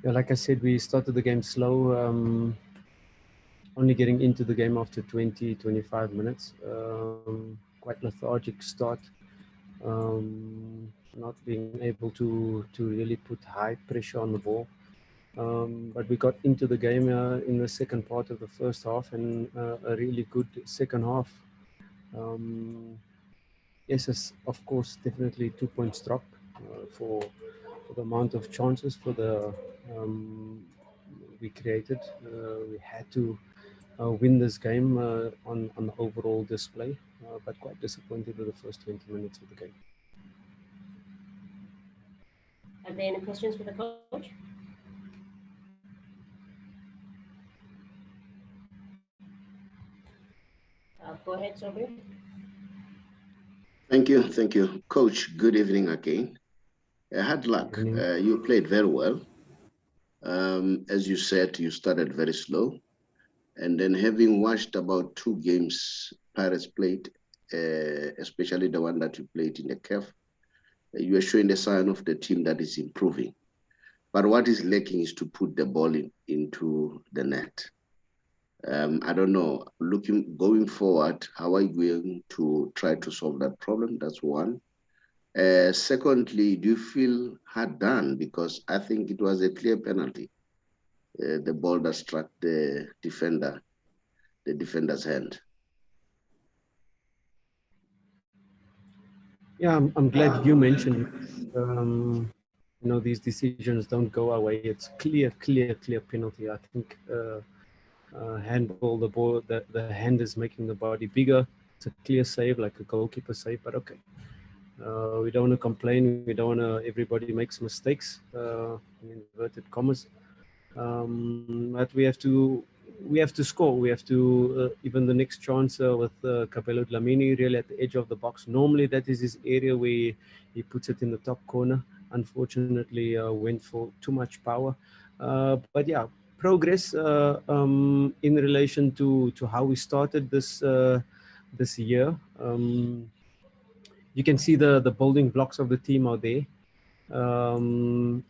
Yeah, like I said, we started the game slow, only getting into the game after 20, 25 minutes. Quite lethargic start. Not being able to really put high pressure on the ball. But we got into the game in the second part of the first half, and a really good second half. Um, yes, of course, definitely 2 points drop for the amount of chances for the we created. We had to win this game on the overall display, but quite disappointed with the first 20 minutes of the game. Are there any questions for the coach? Go ahead, Sobri. Thank you, Coach. Good evening again. Hard luck. You played very well. As you said, you started very slow, and then having watched about 2 games Pirates played, especially the one that you played in the CAF, you are showing the sign of the team that is improving. But what is lacking is to put the ball into the net. I don't know, going forward, how are you going to try to solve that problem? That's one. Secondly, do you feel hard done? Because I think it was a clear penalty, the ball that struck the defender's hand. Yeah, I'm glad you mentioned it. These decisions don't go away. It's clear penalty. I think handball, the hand is making the body bigger. It's a clear save, like a goalkeeper save, but okay. We don't want to complain. We don't want to, everybody makes mistakes, in inverted commas. But we have to score. We have to, even the next chance with Capello Dlamini really at the edge of the box. Normally that is his area where he puts it in the top corner. Unfortunately, went for too much power. But yeah, progress in relation to how we started this year. You can see the building blocks of the team are there.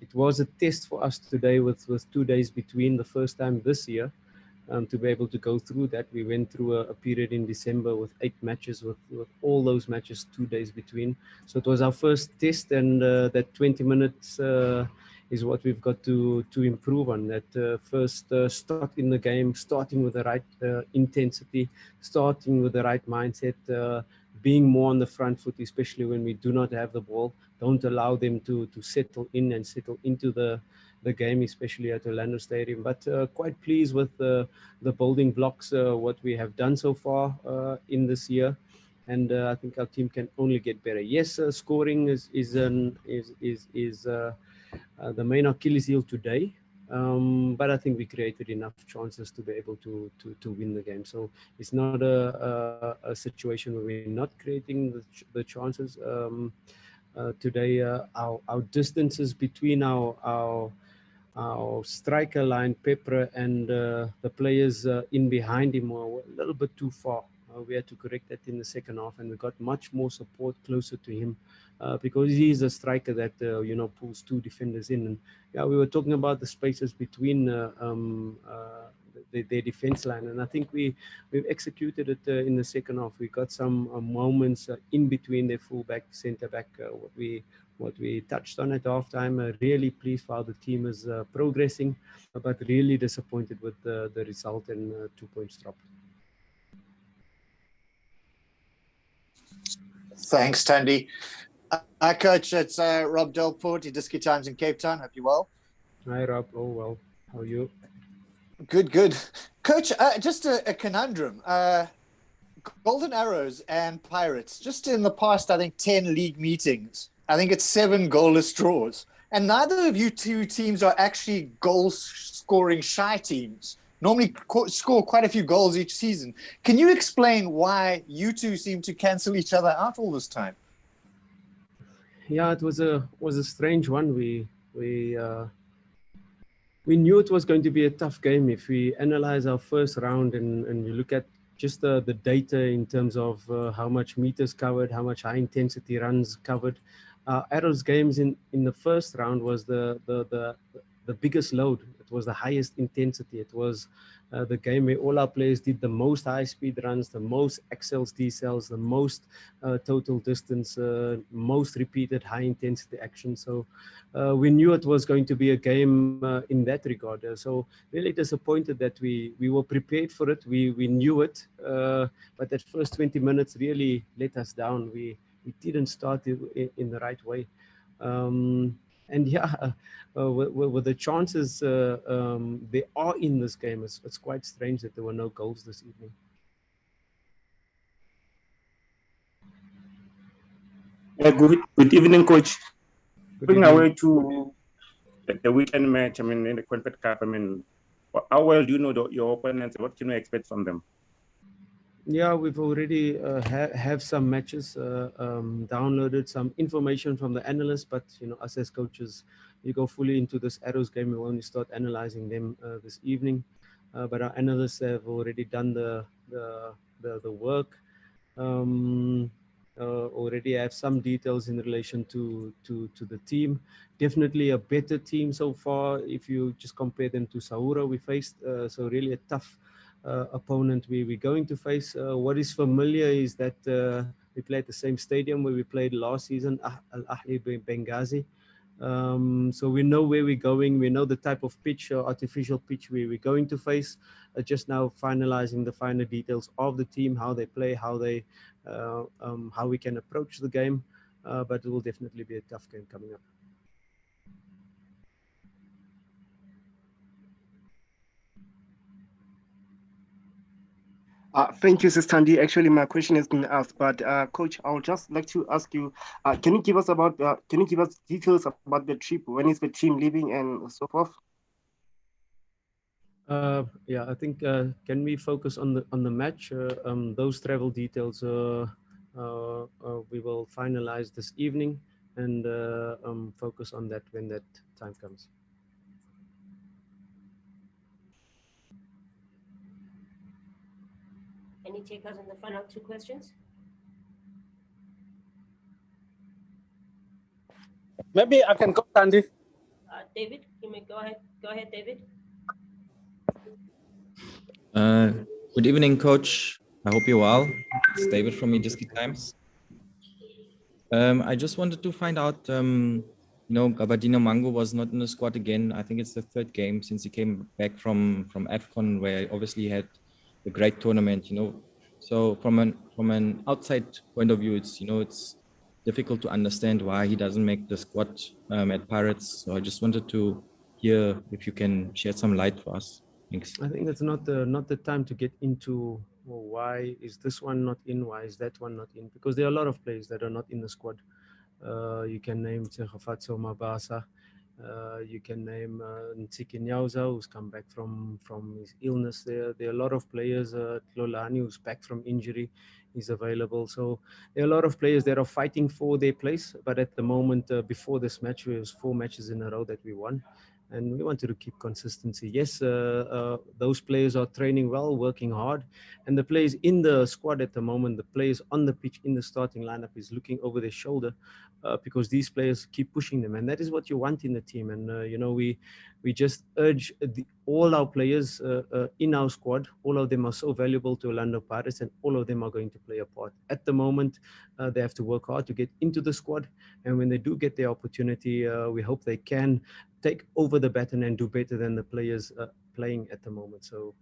It was a test for us today with 2 days between the first time this year, to be able to go through that. We went through a period in December with 8 matches, with all those matches 2 days between. So it was our first test, and that 20 minutes is what we've got to improve on. That first start in the game, starting with the right intensity, starting with the right mindset, being more on the front foot, especially when we do not have the ball. Don't allow them to settle in and settle into the game, especially at Orlando Stadium. But quite pleased with the building blocks, what we have done so far in this year. And I think our team can only get better. Yes, scoring is the main Achilles heel today. But I think we created enough chances to be able to win the game. So it's not a situation where we're not creating the chances. Today, our distances between our striker line, Pepper, and the players in behind him were a little bit too far. We had to correct that in the second half, and we got much more support closer to him, because he is a striker that pulls 2 defenders in. And yeah, we were talking about the spaces between their defense line, and I think we've executed it in the second half. We got some moments in between their fullback, centre back, what we touched on at halftime. Really pleased for how the team is progressing, but really disappointed with the result and 2 points dropped. Thanks, Tandy. Coach, it's Rob Delport, Diski Times in Cape Town. Hope you're well. Hi, Rob. Oh, well. How are you? Good. Coach, just a conundrum. Golden Arrows and Pirates, just in the past, I think 10 league meetings, I think it's 7 goalless draws. And neither of you 2 teams are actually goal-scoring shy teams. Normally score quite a few goals each season. Can you explain why you 2 seem to cancel each other out all this time? Yeah, it was a strange one. We knew it was going to be a tough game. If we analyze our first round and you look at just the data in terms of how much meters covered, how much high intensity runs covered. Arrows games in the first round was the the biggest load. It was the highest intensity. It was the game where all our players did the most high-speed runs, the most accels, decels, the most total distance, most repeated high-intensity action. So we knew it was going to be a game in that regard. So really disappointed that we were prepared for it. We knew it, but that first 20 minutes really let us down. We didn't start in the right way. And yeah, with the chances they are in this game, it's quite strange that there were no goals this evening. Good evening, Coach. Going evening. away to the weekend match, I mean, in the Confed Cup, I mean, how well do you know your opponents? What can you expect from them? Yeah, we've already have some matches downloaded, some information from the analysts, but you know, us as coaches, we go fully into this Arrows game. We only start analyzing them this evening, but our analysts have already done the work. Already have some details in relation to the team. Definitely a better team so far if you just compare them to Saura we faced. So really a tough opponent we're going to face. What is familiar is that we play at the same stadium where we played last season, Al Ahli Benghazi. So we know where we're going. We know the type of pitch, artificial pitch we're going to face. Just now finalizing the final details of the team, how they play, how we can approach the game. But it will definitely be a tough game coming up. Thank you, Sister Andy. Actually, my question has been asked, but Coach, I would just like to ask you: can you give us details about the trip? When is the team leaving and so forth? Yeah, I think can we focus on the match? Those travel details we will finalize this evening and focus on that when that time comes. Any takers on the final two questions? Maybe I can go, Sandy. David, you may go ahead. Go ahead, David. Good evening, Coach. I hope you're well. It's David from Mediski Times. I just wanted to find out, you know, Gabadino Mango was not in the squad again. I think it's the third game since he came back from AFCON, where obviously he had a great tournament, you know. So from an outside point of view, it's, you know, it's difficult to understand why he doesn't make the squad at Pirates. So I just wanted to hear if you can shed some light for us. Thanks. I think it's not the time to get into why is this one not in, why is that one not in, because there are a lot of players that are not in the squad. You can name Tsegafatso Mabasa. You can name Ntiki Nyauza, who's come back from his illness there. There are a lot of players. Tlolani, who's back from injury, is available. So there are a lot of players that are fighting for their place. But at the moment, before this match, it was 4 matches in a row that we won. And we wanted to keep consistency. Yes, those players are training well, working hard. And the players in the squad at the moment, the players on the pitch in the starting lineup is looking over their shoulder because these players keep pushing them. And that is what you want in the team. And, you know, we just urge all our players in our squad. All of them are so valuable to Orlando Pirates and all of them are going to play a part. At the moment, they have to work hard to get into the squad. And when they do get the opportunity, we hope they can take over the baton and do better than the players playing at the moment. So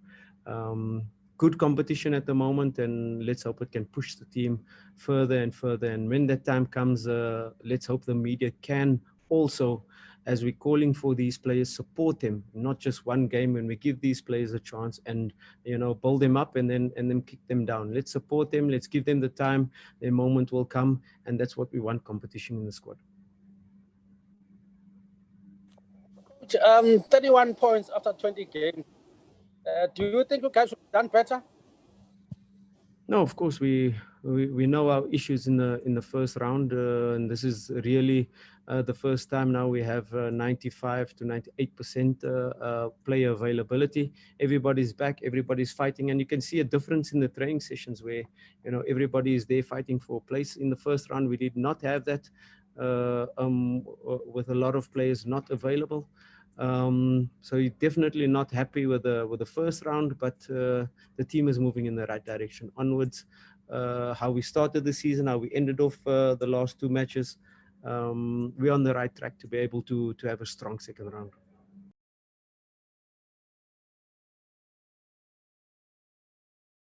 good competition at the moment, and let's hope it can push the team further and further. And when that time comes, let's hope the media can also, as we're calling for these players, support them, not just one game. When we give these players a chance and, you know, build them up and then kick them down. Let's support them. Let's give them the time. Their moment will come, and that's what we want, competition in the squad. 31 points after 20 games. Do you think you guys should have done better? No, of course we know our issues in the first round, and this is really the first time now we have 95 to 98% player availability. Everybody's back, everybody's fighting, and you can see a difference in the training sessions where, you know, everybody is there fighting for a place. In the first round, we did not have that with a lot of players not available. So you're definitely not happy with the first round, but the team is moving in the right direction onwards. How we started the season, how we ended off the last two matches, we're on the right track to be able to have a strong second round.